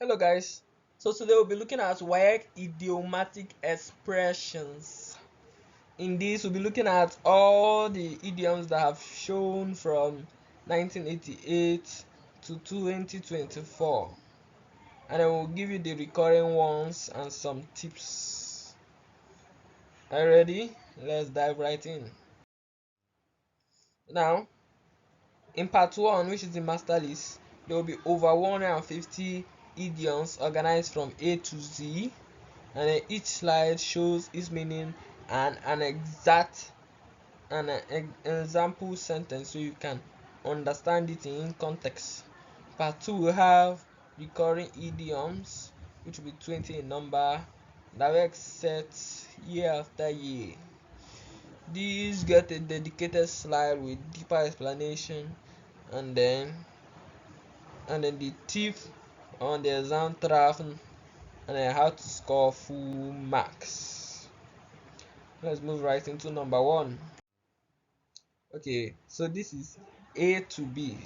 Hello guys, so today we'll be looking at WAEC idiomatic expressions. In this we'll be looking at all the idioms that have shown from 1988 to 2024, and then we'll give you the recurring ones and some tips. Are you ready? Let's dive right in. Now in part 1, which is the master list, there will be over 150 idioms organized from A to Z, and then each slide shows its meaning and an example sentence so you can understand it in context. Part 2 will have recurring idioms, which will be 20 in number, that will set year after year. These get a dedicated slide with deeper explanation, and then the tip on the exam draft, and then how to score full marks. Let's move right into number 1. Okay, so this is A to B.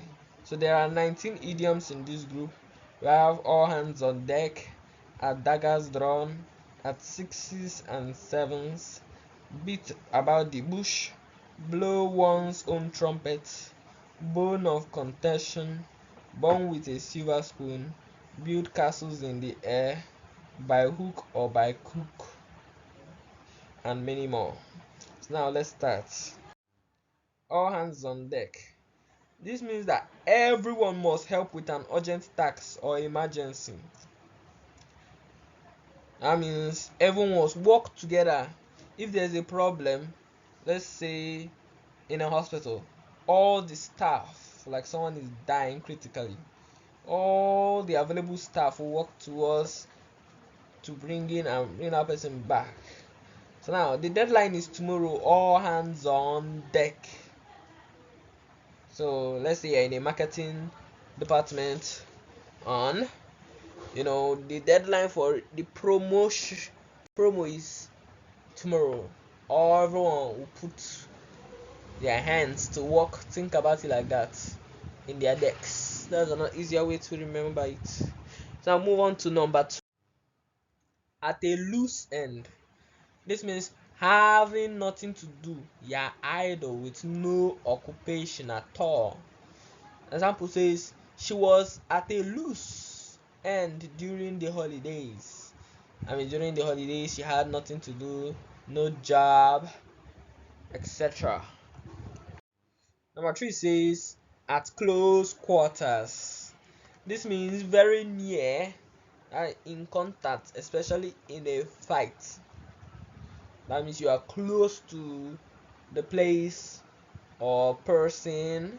So there are 19 idioms in this group. We have all hands on deck, at daggers drawn, at sixes and sevens, beat about the bush, blow one's own trumpet, bone of contention, born with a silver spoon, build castles in the air, by hook or by crook, and many more. So now let's start. All hands on deck. This means that everyone must help with an urgent task or emergency. That means everyone must work together. If there's a problem, let's say in a hospital, all the staff, like someone is dying critically, all the available staff will work towards to bring in and bring that person back. So now the deadline is tomorrow, all hands on deck. So let's say you're in a marketing department, on the deadline for the promo is tomorrow. Everyone will put their hands to work. Think about it like that in their decks. That's an easier way to remember it. So I'll move on to number 2. At a loose end. This means having nothing to do. You're idle with no occupation at all. Example says she was at a loose end during the holidays. During the holidays she had nothing to do, no job, etc. Number 3 says at close quarters. This means very near, in contact, especially in a fight. That means you are close to the place or person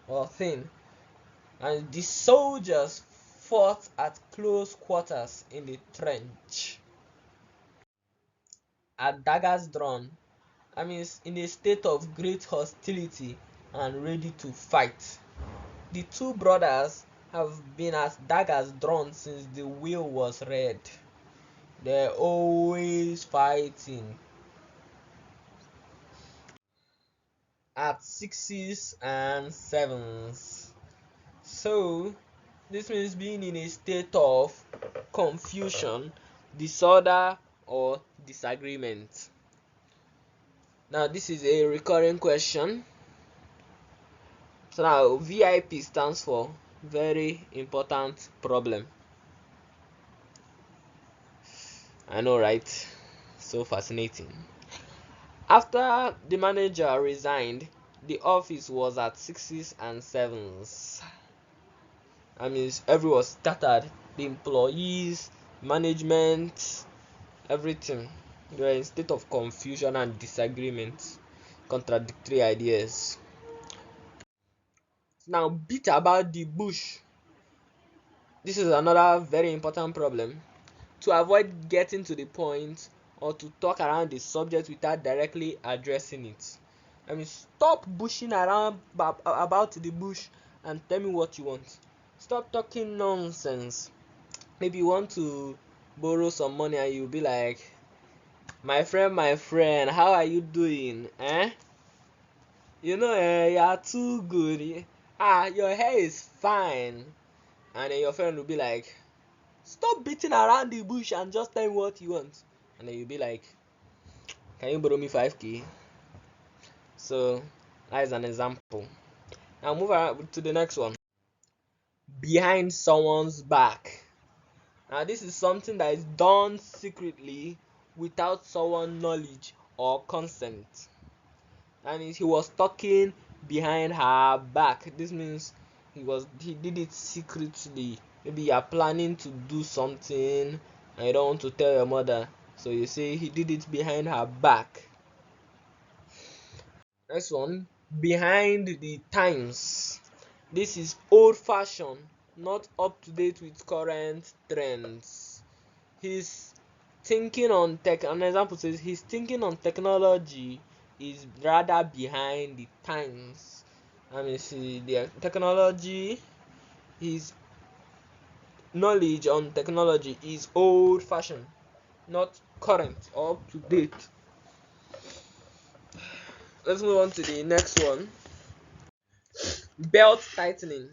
or thing. And the soldiers fought at close quarters in the trench. At daggers drawn, in a state of great hostility and ready to fight. The two brothers have been at daggers drawn since the will was read. They're always fighting. At sixes and sevens. So this means being in a state of confusion, disorder, or disagreement. Now this is a recurring question. So now VIP stands for very important problem. I know, right? So fascinating. After the manager resigned, the office was at sixes and sevens. Everyone was scattered. The employees, management, everything. They were in a state of confusion and disagreement, contradictory ideas. Now, beat about the bush. This is another very important problem. To avoid getting to the point or to talk around the subject without directly addressing it. Stop bushing around about the bush and tell me what you want. Stop talking nonsense. Maybe you want to borrow some money and you'll be like, my friend, how are you doing? You are too good. Your hair is fine. And then your friend will be like, Stop beating around the bush and just tell me what you want. And then you'll be like, can you borrow me 5k? So that is an example. Now move on to the next one. Behind someone's back. Now this is something that is done secretly without someone's knowledge or consent. That means he was talking behind her back. This means he did it secretly. Maybe you are planning to do something and you don't want to tell your mother, so you say he did it behind her back. Next one, behind the times. This is old fashioned, not up to date with current trends. His thinking on tech, an example says his thinking on technology is rather behind the times. I mean, see, the technology, his knowledge on technology is old fashioned, not current or up to date. Let's move on to the next one. Belt tightening.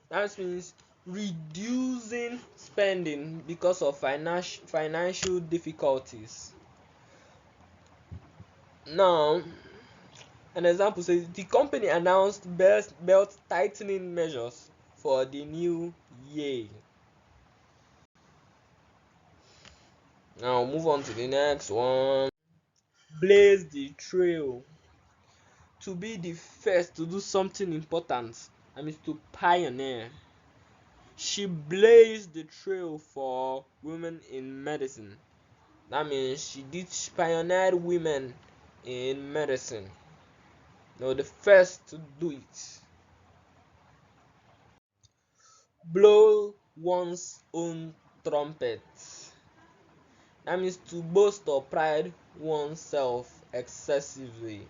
That means reducing spending because of financial difficulties. Now, an example says the company announced belt tightening measures for the new year. Now, move on to the next one. Blaze the trail. To be the first to do something important, I mean to pioneer. She blazed the trail for women in medicine. That means she pioneered women in medicine. No, the first to do it. Blow one's own trumpet. That means to boast or pride oneself excessively.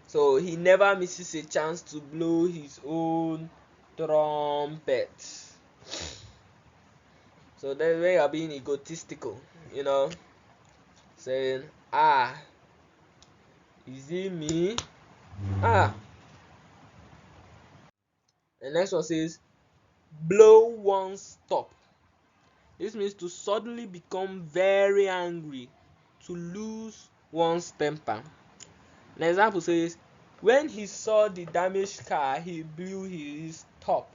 So he never misses a chance to blow his own trumpet. So that's where you're being egotistical, saying, is it me? The next one says, blow one's top. This means to suddenly become very angry, to lose one's temper. An example says, when he saw the damaged car, he blew his top.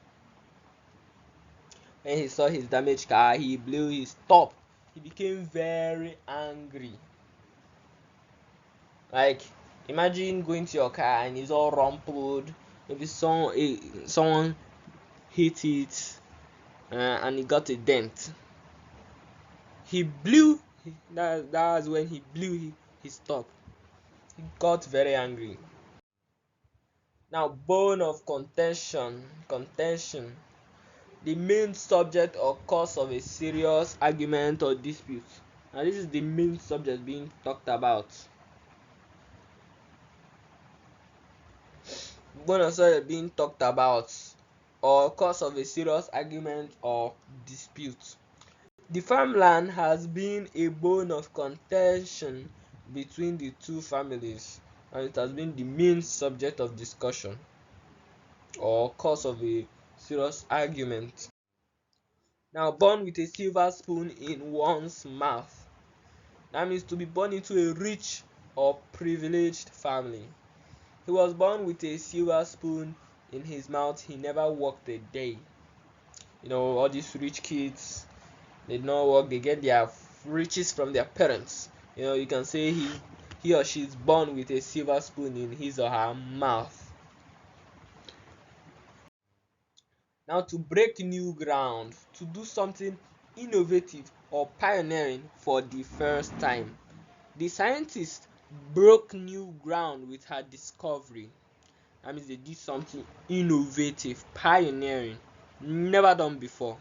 When he saw his damaged car, he blew his top. He became very angry. Like, imagine going to your car and it's all rumpled. Maybe someone hit it and he got a dent. He blew. That's when he blew his top. He got very angry. Now, bone of contention. The main subject or cause of a serious argument or dispute. Now, this is the main subject being talked about. Bone of subject being talked about, or cause of a serious argument or dispute. The farmland has been a bone of contention between the two families, and it has been the main subject of discussion or cause of a serious argument. Now, born with a silver spoon in one's mouth. That means to be born into a rich or privileged family. He was born with a silver spoon in his mouth. He never worked a day. All these rich kids, they do not work. They get their riches from their parents. You can say he or she is born with a silver spoon in his or her mouth. Now, to break new ground, to do something innovative or pioneering for the first time. The scientist broke new ground with her discovery. That means they did something innovative, pioneering, never done before.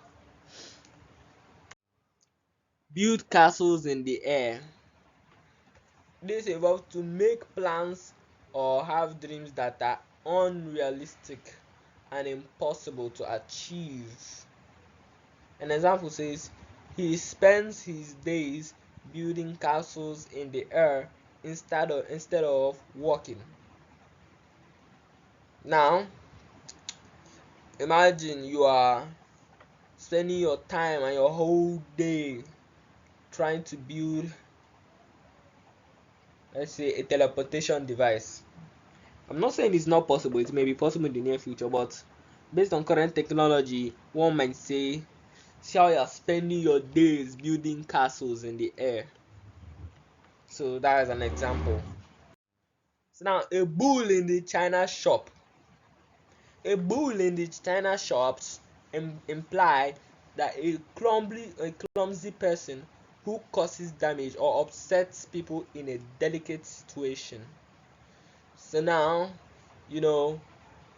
Build castles in the air. This involves to make plans or have dreams that are unrealistic and impossible to achieve. An example says, he spends his days building castles in the air instead of walking. Now, imagine you are spending your time and your whole day trying to build, let's say, a teleportation device. I'm not saying it's not possible, it may be possible in the near future, but based on current technology, one might say, see how you're spending your days building castles in the air. So that is an example. So now, a bull in the China shop. A bull in the China shops imply that a clumsy person who causes damage or upsets people in a delicate situation. So now, you know,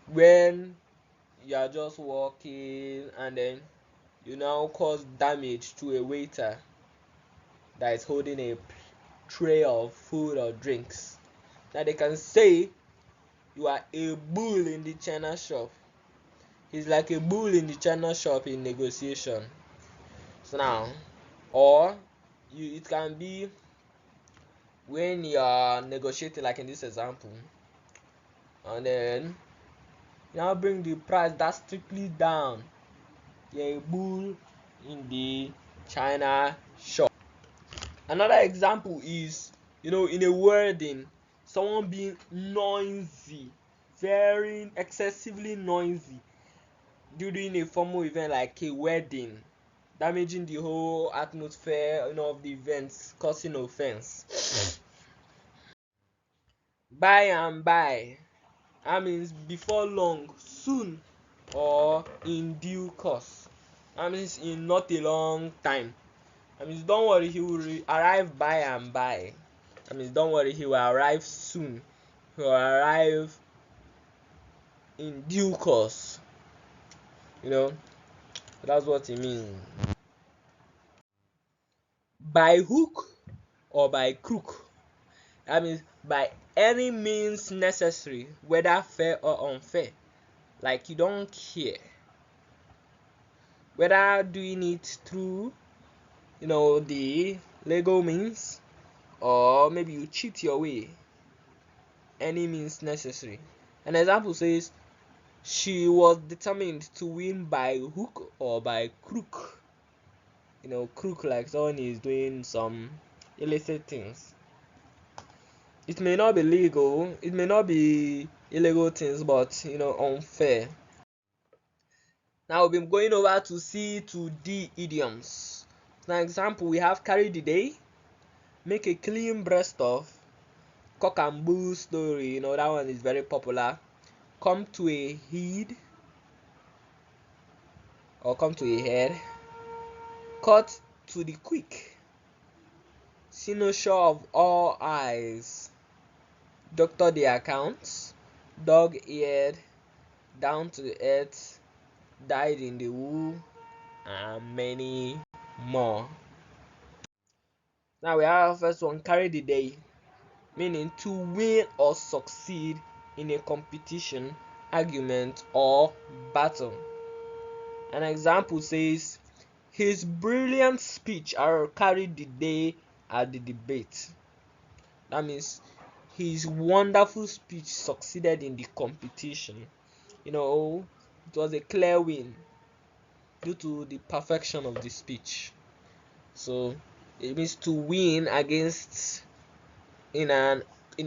when you are just walking and then you now cause damage to a waiter that is holding a tray of food or drinks, now they can say you are a bull in the China shop. He's like a bull in the China shop in negotiation. So now, or it can be when you are negotiating, like in this example, and then you now bring the price that strictly down. You're a bull in the China shop. Another example is, in a wedding, someone being noisy, very excessively noisy during a formal event like a wedding, damaging the whole atmosphere, of the events, causing offense. By and by, that means before long, soon, or in due course. That means in not a long time. That means don't worry, he will arrive by and by. That means don't worry, he will arrive soon. He will arrive in due course. That's what it means. By hook or by crook. That means by any means necessary, whether fair or unfair. Like you don't care. Whether doing it through, the legal means, or maybe you cheat your way. Any means necessary. An example says, she was determined to win by hook or by crook. Crook like someone is doing some illicit things. It may not be legal, it may not be illegal things, but unfair. Now we'll be going over to C to D idioms. For example, we have carry the day, make a clean breast of, cock and bull story, that one is very popular. Come to a head, or come to a head. Cut to the quick, cynosure of all eyes. Doctor the accounts, dog-eared, down to the earth, died in the wool, and many more. Now we have first one, carry the day, meaning to win or succeed in a competition, argument, or battle. An example says, his brilliant speech carried the day at the debate. That means his wonderful speech succeeded in the competition. It was a clear win due to the perfection of the speech. So it means to win against in a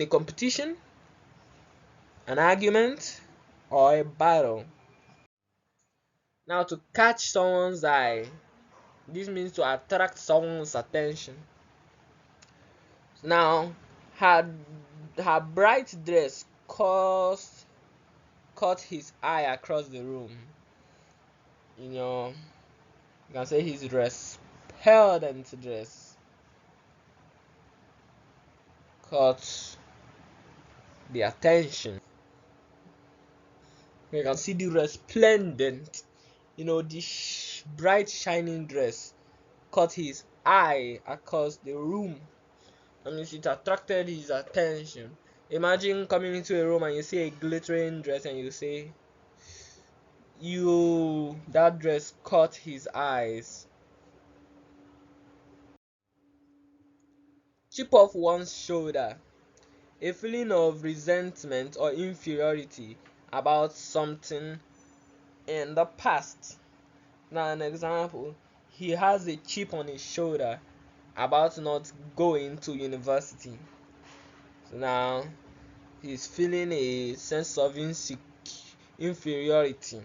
competition, an argument, or a battle. Now, to catch someone's eye, this means to attract someone's attention. Now, her bright dress caught his eye across the room. You can say his resplendent dress caught the attention. You can see the resplendent, the bright shining dress caught his eye across the room. That means it attracted his attention. Imagine coming into a room and you see a glittering dress and you say, that dress caught his eyes. Chip off one's shoulder. A feeling of resentment or inferiority about something in the past. Now, an example, he has a chip on his shoulder about not going to university. So now he's feeling a sense of inferiority.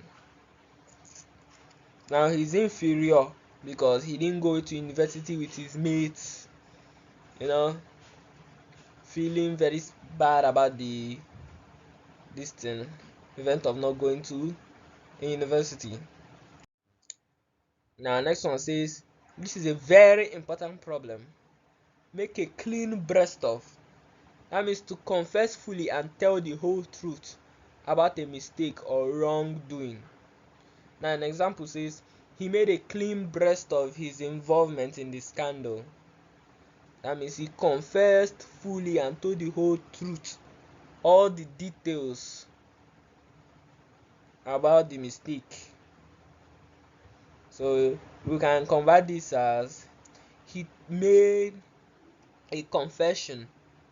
Now he's inferior because he didn't go to university with his mates, you know, feeling very bad about this thing, event of not going to a university. Now next one says, this is a very important problem. Make a clean breast of. That means to confess fully and tell the whole truth about a mistake or wrongdoing. Now an example says, he made a clean breast of his involvement in the scandal. That means he confessed fully and told the whole truth, all the details about the mistake. So we can convert this as he made a confession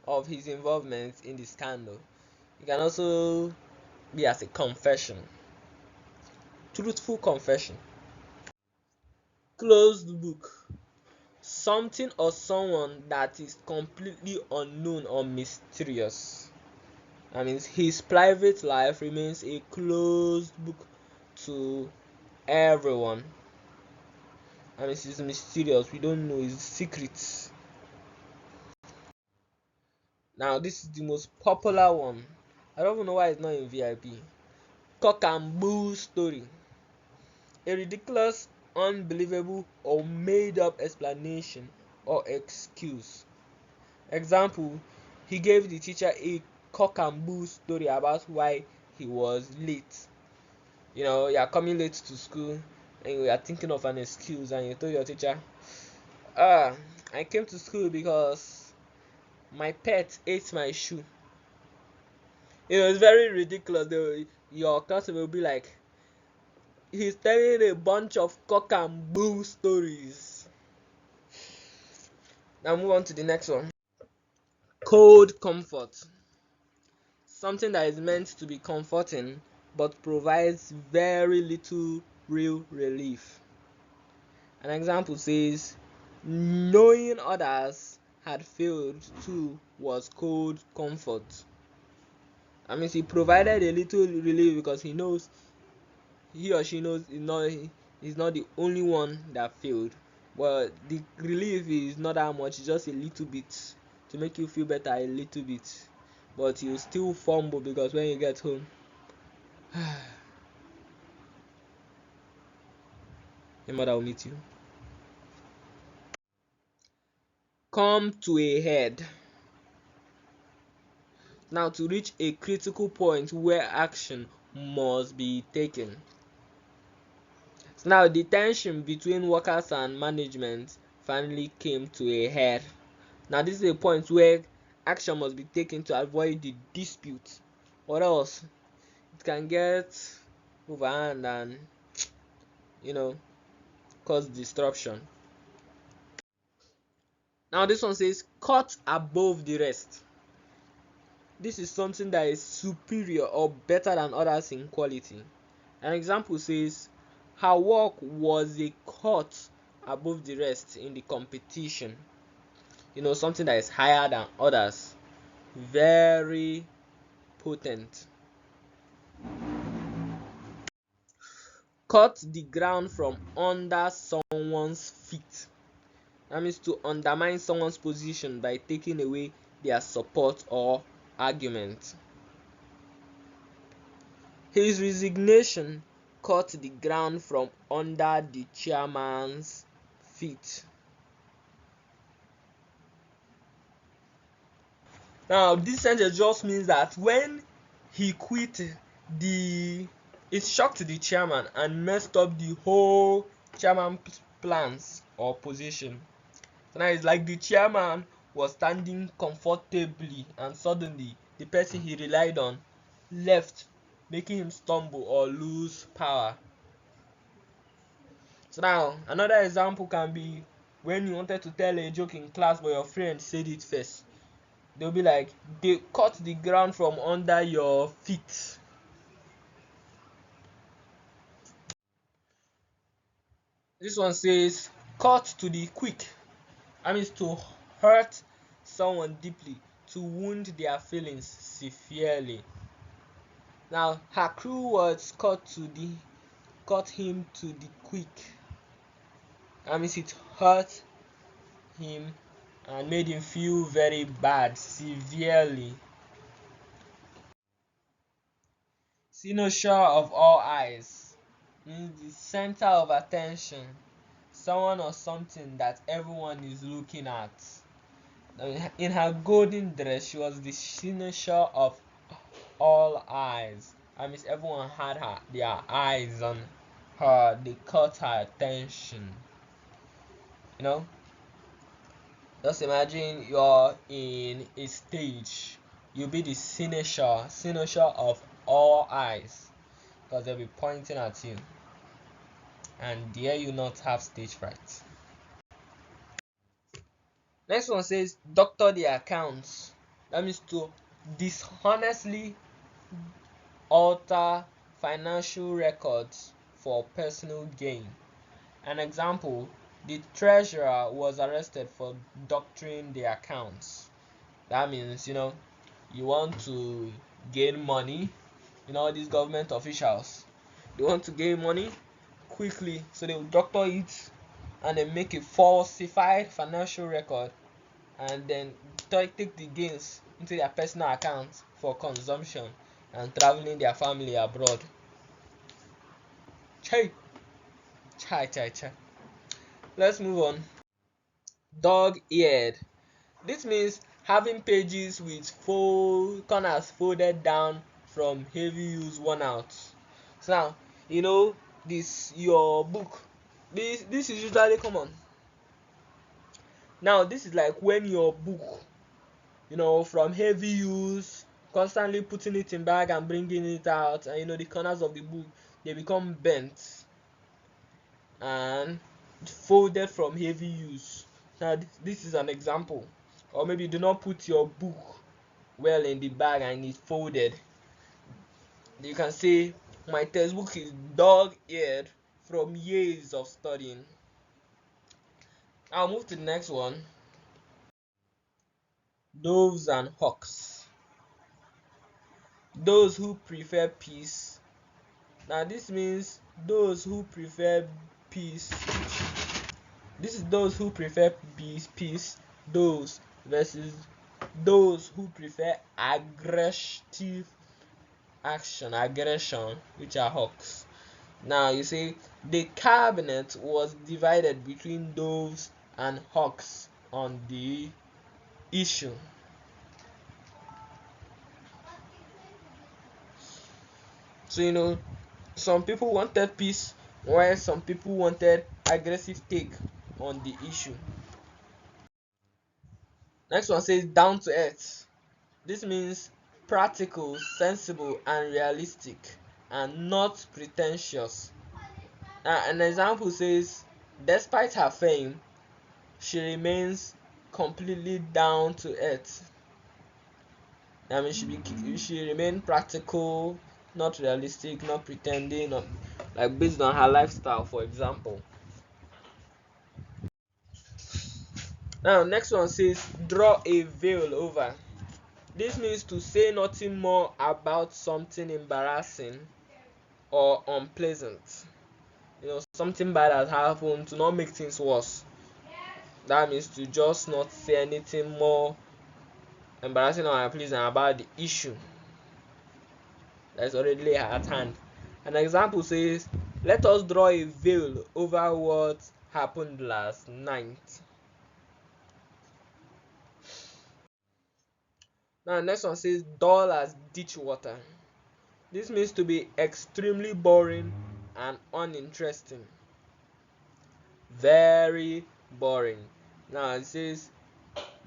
of his involvement in the scandal. It can also be as a confession, truthful confession. Closed book. Something or someone that is completely unknown or mysterious. That means his private life remains a closed book to everyone. That means it's mysterious. We don't know his secrets. Now this is the most popular one. I don't even know why it's not in VIP. Cock and bull story. A ridiculous, unbelievable, or made up explanation or excuse. Example, he gave the teacher a cock and bull story about why he was late. You know, you are coming late to school and you are thinking of an excuse and you told your teacher, I came to school because my pet ate my shoe. It's very ridiculous. Your class will be like, he's telling a bunch of cock and bull stories. Now move on to the next one. Cold comfort. Something that is meant to be comforting but provides very little real relief. An example says, knowing others had failed too was cold comfort. That means he provided a little relief because he or she knows he's not the only one that failed. But the relief is not that much, it's just a little bit to make you feel better a little bit. But you still fumble because when you get home, your mother will meet you. Come to a head. Now to reach a critical point where action must be taken. So now the tension between workers and management finally came to a head. Now this is a point where action must be taken to avoid the dispute, or else it can get overhand and cause disruption. Now this one says cut above the rest. This is something that is superior or better than others in quality. An example says her work was a cut above the rest in the competition. Something that is higher than others. Very potent. Cut the ground from under someone's feet. That means to undermine someone's position by taking away their support or argument. His resignation cut the ground from under the chairman's feet. Now this sentence just means that when he quit, it shocked the chairman and messed up the whole chairman's plans or position. So now it's like the chairman was standing comfortably and suddenly the person he relied on left, making him stumble or lose power. So now another example can be when you wanted to tell a joke in class but your friend said it first. They'll be like, they cut the ground from under your feet. This one says cut to the quick. That means to hurt someone deeply, to wound their feelings severely. Now her cruel words cut him to the quick. That means it hurt him and made him feel very bad, severely. Cynosure of all eyes means the center of attention, someone or something that everyone is looking at. In her golden dress, she was the cynosure of all eyes. That means everyone had their eyes on her. They caught her attention. You know, just imagine you're in a stage. You'll be the cynosure of all eyes, because they'll be pointing at you, and dare you not have stage fright. Next one says doctor the accounts. That means to dishonestly alter financial records for personal gain. An example, the treasurer was arrested for doctoring the accounts. That means, you want to gain money, these government officials, they want to gain money quickly, so they will doctor it and then make a falsified financial record and then take the gains into their personal accounts for consumption and traveling their family abroad. Chai, chai, chai, chai. Let's move on. Dog-eared. This means having pages with corners folded down from heavy use worn out. So now, this your book. This is usually common. Now this is like when your book, from heavy use, constantly putting it in bag and bringing it out, and the corners of the book, they become bent and folded from heavy use. Now this is an example. Or maybe you do not put your book well in the bag and it's folded. You can say my textbook is dog-eared from years of studying. I'll move to the next one. Doves and hawks. Those who prefer peace. Now this means those who prefer peace. This is those who prefer peace. Those versus those who prefer aggressive aggression, which are hawks. Now you see the cabinet was divided between doves and hawks on the issue. So some people wanted peace while some people wanted aggressive take on the issue. Next one says down to earth. This means practical, sensible and realistic and not pretentious. An example says despite her fame, she remains completely down to earth. I mean she remained practical, not realistic, not pretending, not like based on her lifestyle, for example. Now next one says draw a veil over. This means to say nothing more about something embarrassing or unpleasant. Something bad has happened, to not make things worse. That means to just not say anything more embarrassing or unpleasant about the issue that's already at hand. An example says, let us draw a veil over what happened last night. Now, the next one says, dull as ditch water. This means to be extremely boring and uninteresting. Very boring. Now, it says,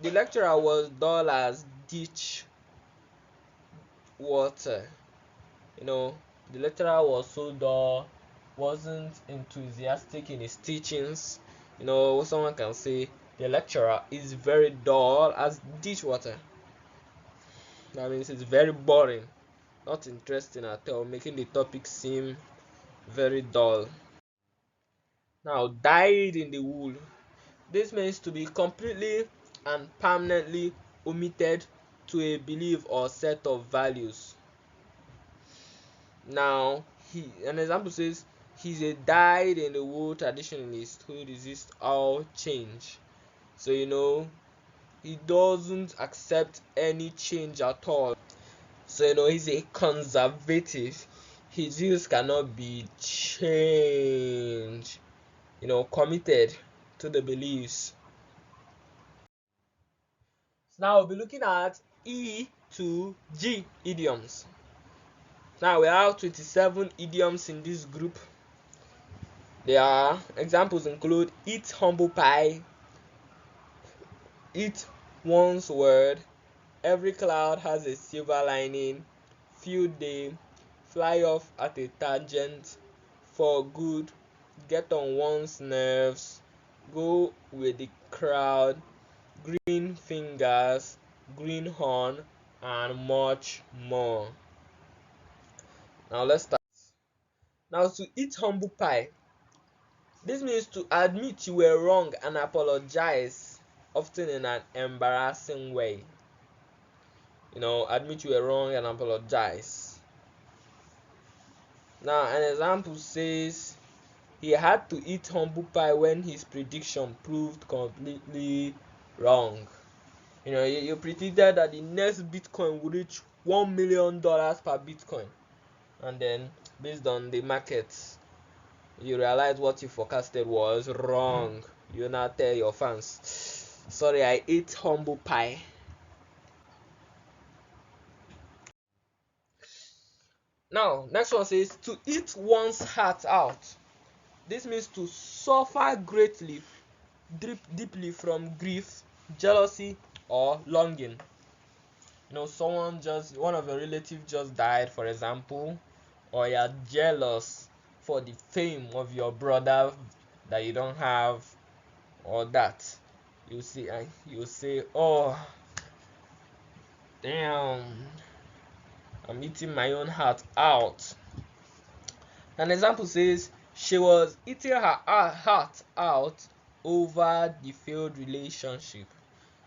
the lecturer was dull as ditch water. The lecturer was so dull, wasn't enthusiastic in his teachings. Someone can say the lecturer is very dull as ditch water. That means it's very boring, not interesting at all, making the topic seem very dull. Now, dyed in the wool. This means to be completely and permanently omitted to a belief or set of values. Now, an example says he's a dyed in the wool traditionalist who resists all change. So he doesn't accept any change at all. So he's a conservative. His views cannot be changed. Committed to the beliefs. So now we'll be looking at E to G idioms. Now we have 27 idioms in this group. Their examples include eat humble pie, eat one's word, every cloud has a silver lining, field day, fly off at a tangent, for good, get on one's nerves, go with the crowd, green fingers, green horn, and much more. Now let's start. Now, to eat humble pie. This means to admit you were wrong and apologize, often in an embarrassing way. Admit you were wrong and apologize. Now, an example says he had to eat humble pie when his prediction proved completely wrong. You predicted that the next Bitcoin would reach $1 million per Bitcoin, and then based on the markets, you realize what you forecasted was wrong. You now tell your fans, sorry, I ate humble pie. Now, next one says to eat one's heart out. This means to suffer greatly, deeply from grief, jealousy, or longing. One of your relatives just died, for example, or you're jealous for the fame of your brother that you don't have, or that you say, oh damn, I'm eating my own heart out. An example says she was eating her heart out over the failed relationship.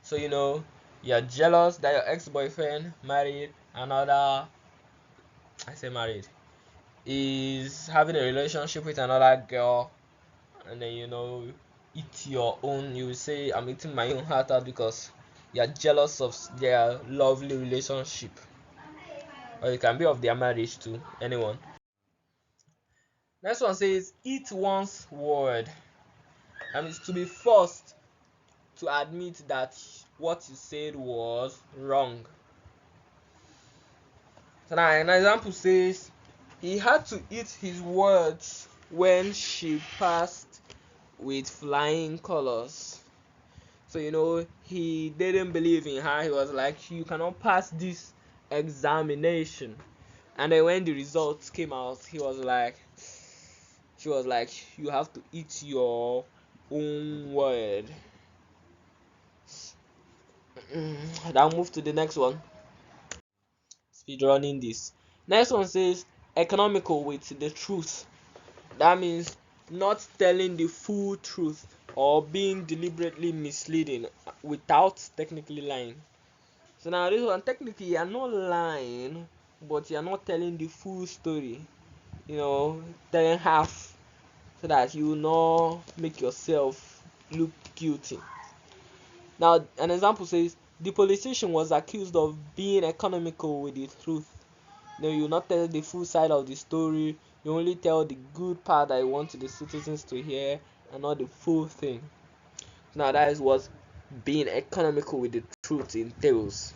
So you're jealous that your ex-boyfriend married another, I say married, is having a relationship with another girl, and then eat your own. You will say, I'm eating my own heart out because you're jealous of their lovely relationship, or it can be of their marriage too. Anyone. Next one says eat one's word. And it's to be forced to admit that what you said was wrong. So now an example says he had to eat his words when she passed with flying colors. So he didn't believe in her. He was like, you cannot pass this examination. And then when the results came out, she was like, you have to eat your own word. I'll move to the next one. Speedrunning this. Next one says economical with the truth. That means not telling the full truth or being deliberately misleading without technically lying. So now this one, technically you're not lying, but you're not telling the full story. Telling half so that you will not make yourself look guilty. Now an example says the politician was accused of being economical with the truth. You not tell the full side of the story. You only tell the good part that you want the citizens to hear, and not the full thing. Now that is what being economical with the truth entails.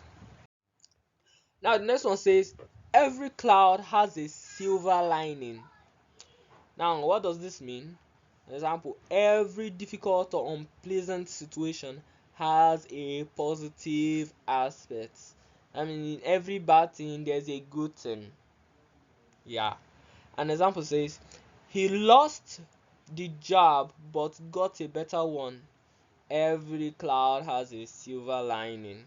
Now the next one says every cloud has a silver lining. Now what does this mean? For example, every difficult or unpleasant situation has a positive aspect. In every bad thing there's a good thing. Yeah. An example says he lost the job but got a better one. Every cloud has a silver lining.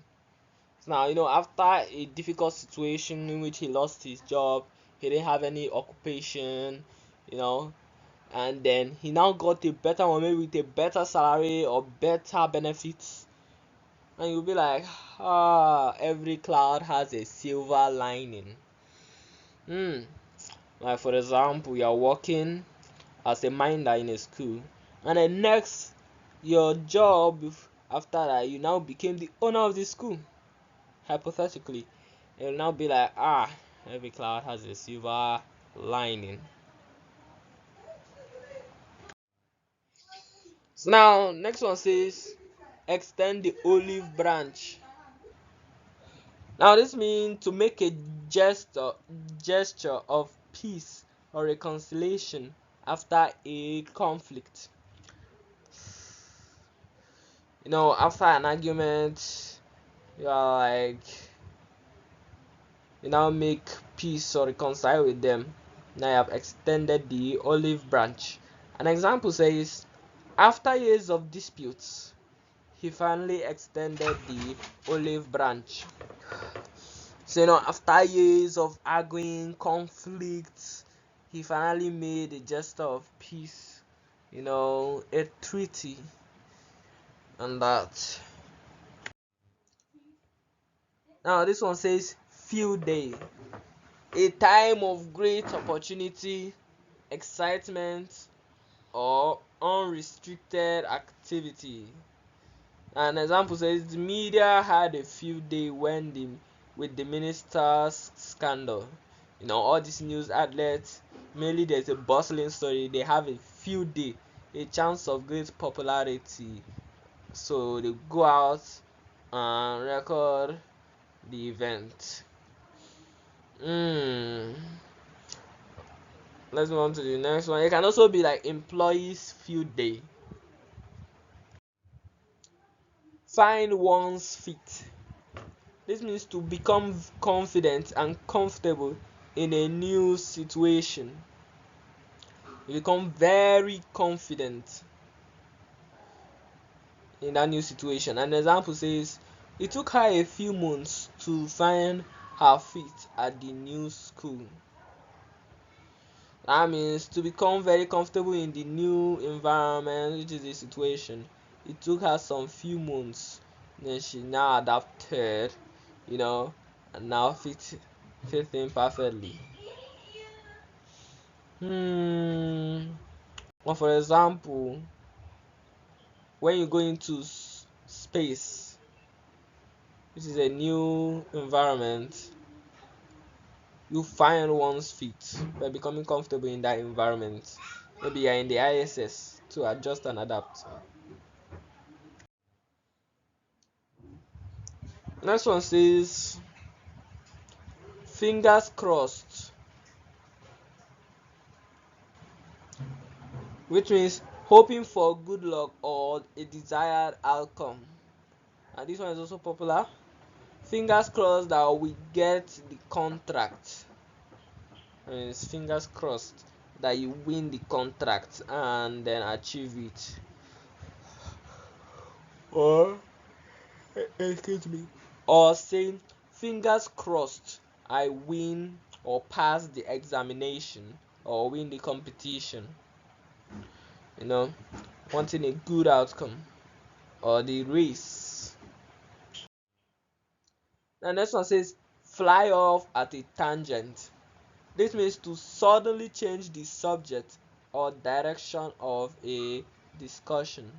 Now, after a difficult situation in which he lost his job, he didn't have any occupation, you know, and then he now got a better one, maybe with a better salary or better benefits, and you'll be like, every cloud has a silver lining. Hmm. Like for example, you're working as a minder in a school, and then next your job after that you now became the owner of the school. Hypothetically, it'll now be like, every cloud has a silver lining. So now next one says extend the olive branch. Now this means to make a gesture of peace or reconciliation after a conflict. After an argument, you are like, you now make peace or reconcile with them. Now you have extended the olive branch. An example says, after years of disputes, he finally extended the olive branch. So after years of arguing, conflicts, he finally made a gesture of peace, a treaty, and that. Now this one says field day, a time of great opportunity, excitement, or unrestricted activity. An example says the media had a field day with the minister's scandal. All these news outlets, mainly there's a bustling story, they have a field day, a chance of great popularity. So they go out and record the event. Hmm. Let's move on to the next one. It can also be like employees field day. Find one's feet. This means to become confident and comfortable in a new situation. You become very confident in that new situation. An example says it took her a few months to find her feet at the new school. That means to become very comfortable in the new environment, which is the situation. It took her some few months. Then she now adapted, and now fit in perfectly. Well, for example, when you go into space, which is a new environment, you find one's feet by becoming comfortable in that environment. Maybe you're in the ISS to adjust and adapt. Next one says fingers crossed, which means hoping for good luck or a desired outcome. And this one is also popular. Fingers crossed that we get the contract. And it's fingers crossed that you win the contract and then achieve it. Or excuse me. Or saying fingers crossed I win or pass the examination or win the competition. Wanting a good outcome or the race. The next one says fly off at a tangent. This means to suddenly change the subject or direction of a discussion.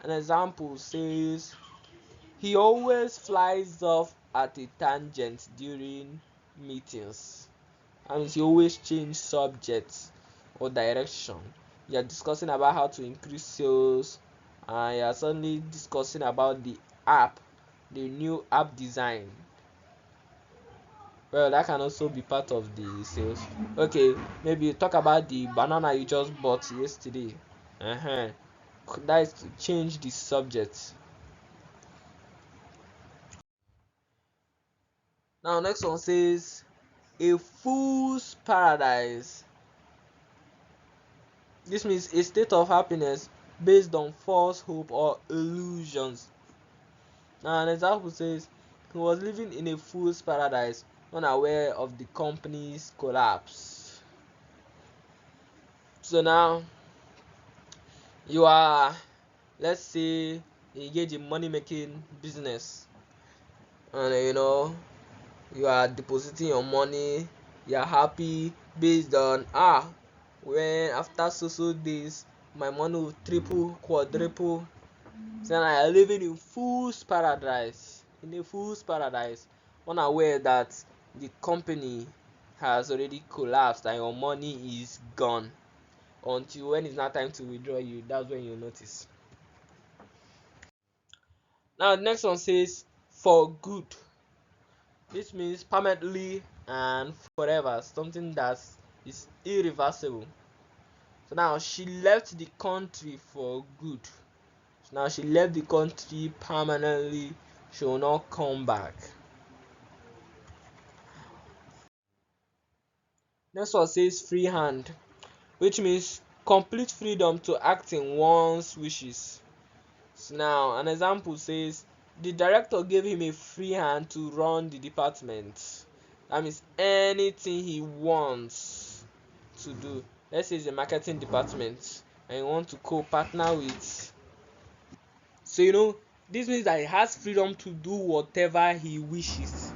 An example says he always flies off at a tangent during meetings. And he always change subjects or direction. You're discussing about how to increase sales, and you're suddenly discussing about the new app design. Well, that can also be part of the sales. Okay, maybe you talk about the banana you just bought yesterday. Uh-huh. That is to change the subject. Now next one says a fool's paradise. This means a state of happiness based on false hope or illusions. Now an example says he was living in a fool's paradise unaware of the company's collapse. So now You are, let's say, engaged in money making business, and you are depositing your money. You are happy based on when after so days my money will triple, quadruple. So I am living in fool's paradise, unaware that the company has already collapsed and your money is gone. Until when it's not time to withdraw you, that's when you notice. Now the next one says for good. This means permanently and forever, something that is irreversible. So now she left the country for good. So now she left the country permanently. She will not come back. Next one says free hand, which means complete freedom to act in one's wishes. So now an example says the director gave him a free hand to run the department. That means anything he wants to do. Let's say it's a marketing department and you want to co-partner with. So this means that he has freedom to do whatever he wishes.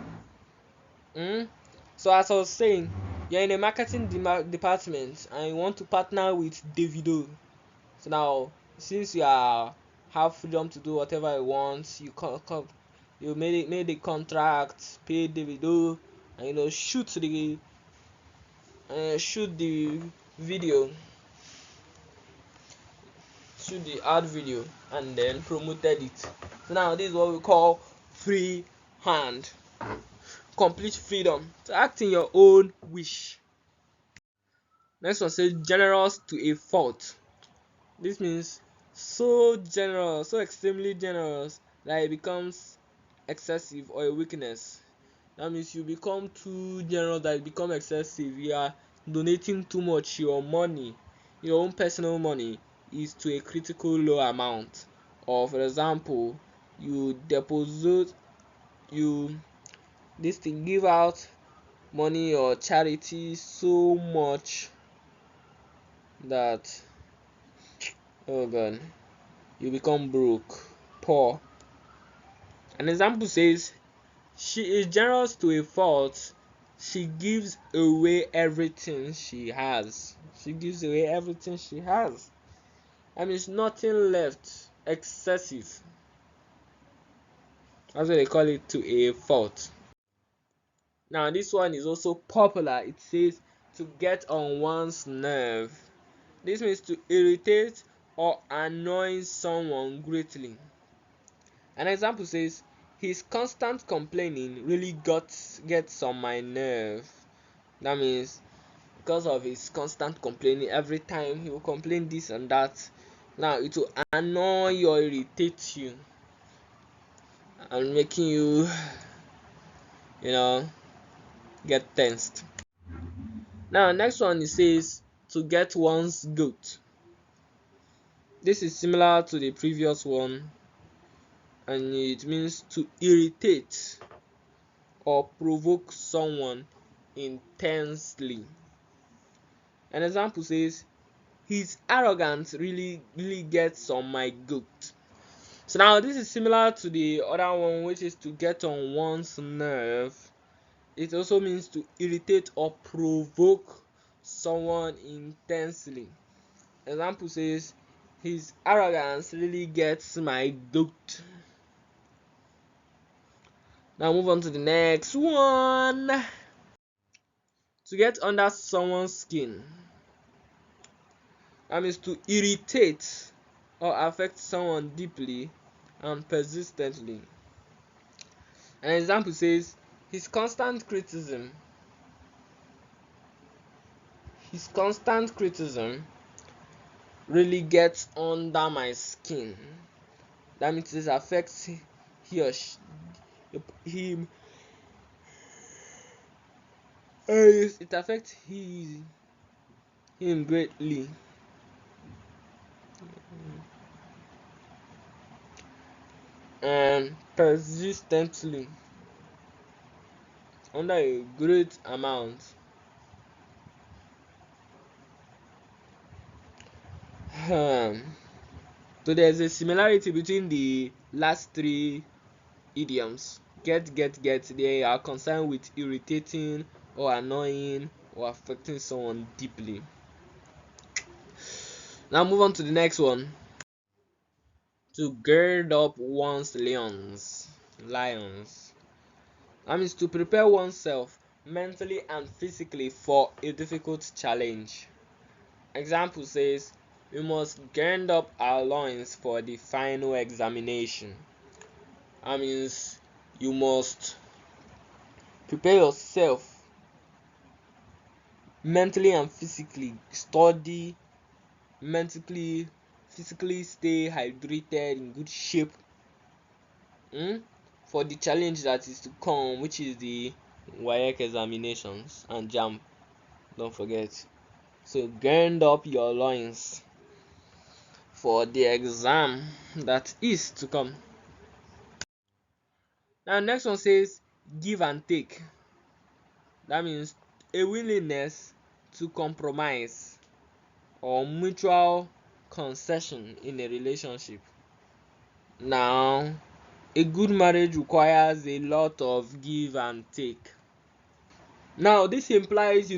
So as I was saying, you're in a marketing department and you want to partner with Davido. So now, since have freedom to do whatever you want, you made a contract, pay Davido, and shoot the video, shoot the ad video, and then promoted it. So now this is what we call free hand, complete freedom to act in your own wish. Next one says generous to a fault. This means so generous, so extremely generous that it becomes excessive or a weakness. That means you become too generous that it becomes excessive. You are donating too much. Your money, your own personal money, is to a critical low amount. Or for example, you deposit, you this thing give out money or charity so much that, oh god, you become broke, poor. An example says she is generous to a fault. She gives away everything she has. She gives away everything she has. I mean, it's nothing left. Excessive. That's what they call it, to a fault. Now, this one is also popular. It says to get on one's nerve. This means to irritate or annoy someone greatly. An example says his constant complaining really gets on my nerve. That means because of his constant complaining, every time he will complain this and that. Now it will annoy or irritate you and making you get tensed. Now next one, it says to get one's goat. This is similar to the previous one and it means to irritate or provoke someone intensely. An example says his arrogance really gets on my goat. So now this is similar to the other one, which is to get on one's nerve. It also means to irritate or provoke someone intensely. Example says his arrogance really gets my goat. Now move on to the next one. To get under someone's skin. That means to irritate or affect someone deeply and persistently. An example says his constant criticism really gets under my skin. That means it affects he or she, him it affects him greatly. And persistently, under a great amount. So there's a similarity between the last three idioms. Get. They are concerned with irritating or annoying or affecting someone deeply. Now move on to the next one. To gird up one's lions. That means to prepare oneself mentally and physically for a difficult challenge. Example says, we must gird up our loins for the final examination. That means you must prepare yourself mentally and physically, study, mentally, physically stay hydrated, in good shape, for the challenge that is to come, which is the WAEC examinations and JAM. Don't forget. So gird up your loins for the exam that is to come. Now next one says give and take. That means a willingness to compromise or mutual concession in a relationship. Now a good marriage requires a lot of give and take. Now this implies,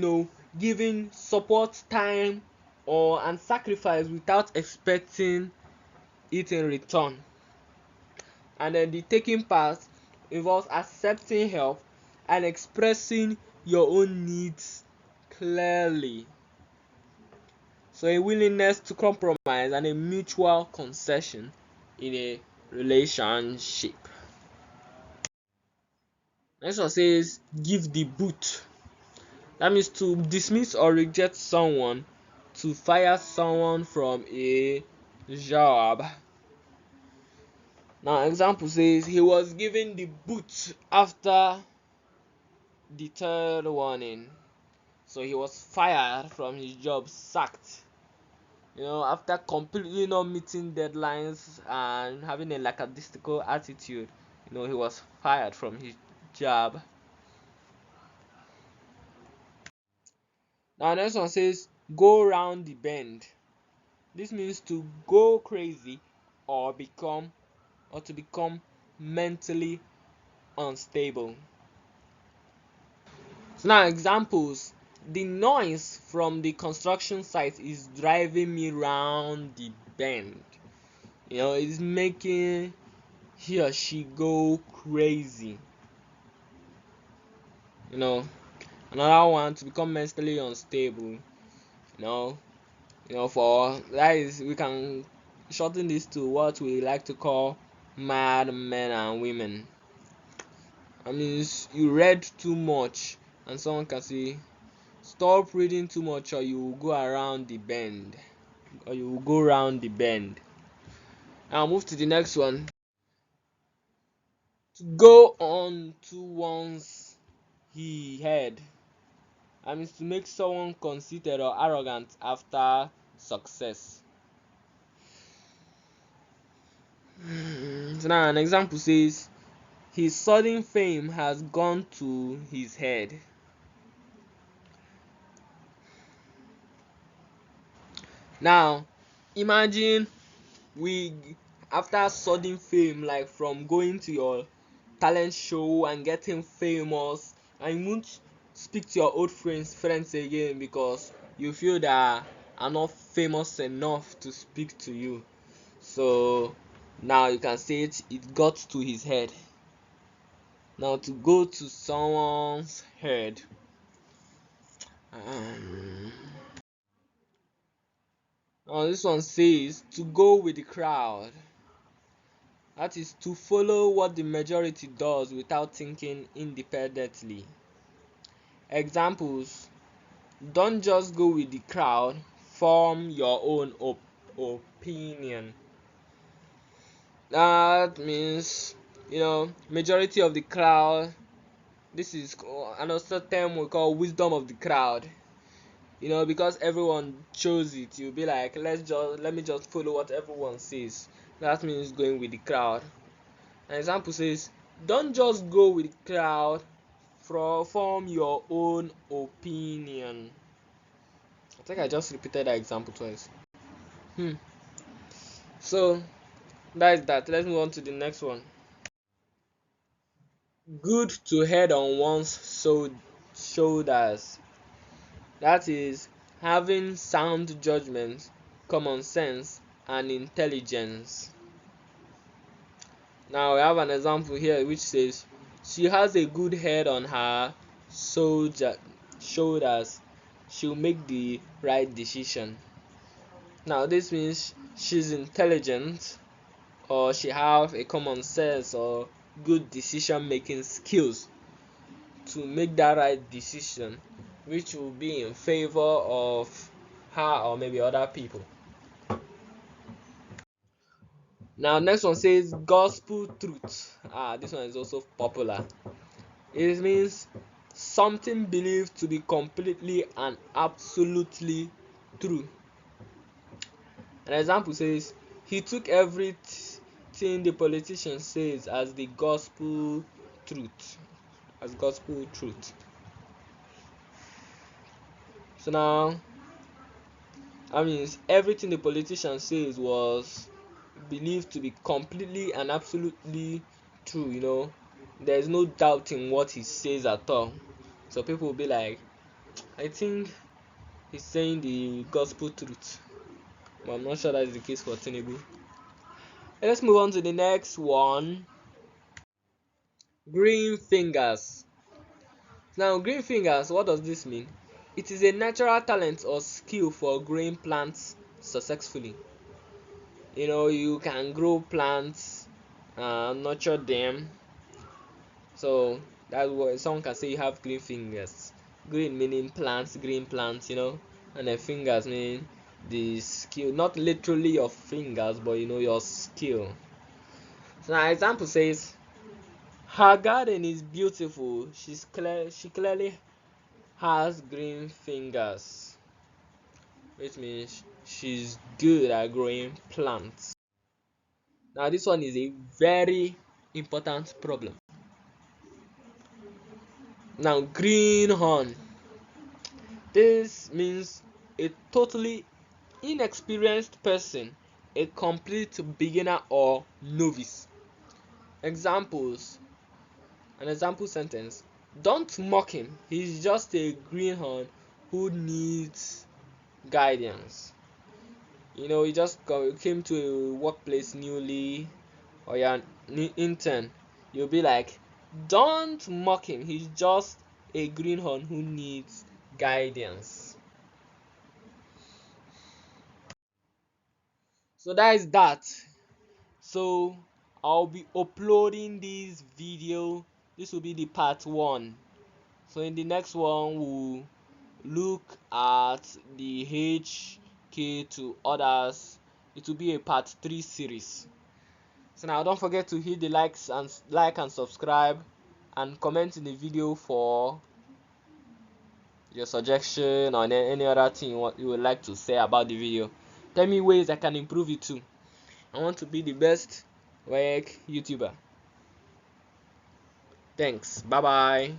giving support, time, or and sacrifice without expecting it in return. And then the taking part involves accepting help and expressing your own needs clearly. So a willingness to compromise and a mutual concession in a relationship. Next one says give the boot. That means to dismiss or reject someone, to fire someone from a job. Now example says he was given the boot after the third warning. So he was fired from his job, sacked. After completely not meeting deadlines and having a lackadaisical attitude, he was fired from his job. Now next one says go round the bend. This means to go crazy or to become mentally unstable. So now examples. The noise from the construction site is driving me round the bend. It's making he or she go crazy. Another one, to become mentally unstable. For that is, we can shorten this to what we like to call mad men and women. That means you read too much and someone can say stop reading too much or you will go around the bend, or you will go round the bend. Now move to the next one. To go on to one's head. That means to make someone conceited or arrogant after success. So now an example says his sudden fame has gone to his head. Now imagine we after sudden fame, like from going to your talent show and getting famous, and you won't speak to your old friends again because you feel that are not famous enough to speak to you. So now you can say it got to his head. Now to go to someone's head. Now this one says to go with the crowd. That is to follow what the majority does without thinking independently. Examples: don't just go with the crowd, form your own opinion. That means, majority of the crowd. This is another term we call wisdom of the crowd. Because everyone chose it, you'll be like, let me just follow what everyone says. That means going with the crowd. An example says, don't just go with the crowd, form your own opinion. I think I just repeated that example twice. So that is that. Let's move on to the next one. Good to head on one's shoulders. That is having sound judgment, common sense, and intelligence. Now we have an example here which says she has a good head on her shoulders. She'll make the right decision. Now this means she's intelligent, or she have a common sense or good decision making skills to make that right decision, which will be in favor of her or maybe other people. Now next one says gospel truth. This one is also popular. It means something believed to be completely and absolutely true. An example says he took everything the politician says as the gospel truth. As gospel truth. So now that means everything the politician says was believed to be completely and absolutely true. There is no doubting what he says at all. So people will be like, I think he's saying the gospel truth. But I'm not sure that is the case for Tinubu. Let's move on to the next one. Green fingers. Now, green fingers, what does this mean? It is a natural talent or skill for growing plants successfully. You can grow plants, nurture them. So that's what someone can say you have green fingers. Green meaning plants, green plants, and then fingers meaning the skill, not literally your fingers, but your skill. So now example says her garden is beautiful. She clearly has green fingers, which means she's good at growing plants. Now this one is a very important problem. Now greenhorn. This means a totally inexperienced person, a complete beginner or novice. Examples. An example sentence: don't mock him, he's just a greenhorn who needs guidance. You just came to a workplace newly, or you're an intern. You'll be like, don't mock him, he's just a greenhorn who needs guidance. So that is that. So I'll be uploading this video. This will be the part 1. So in the next one we'll look at the HK to others. It will be a part 3 series. So now don't forget to hit the like and subscribe, and comment in the video for your suggestion or any other thing what you would like to say about the video. Tell me ways I can improve it too. I want to be the best WAEC YouTuber. Thanks. Bye bye.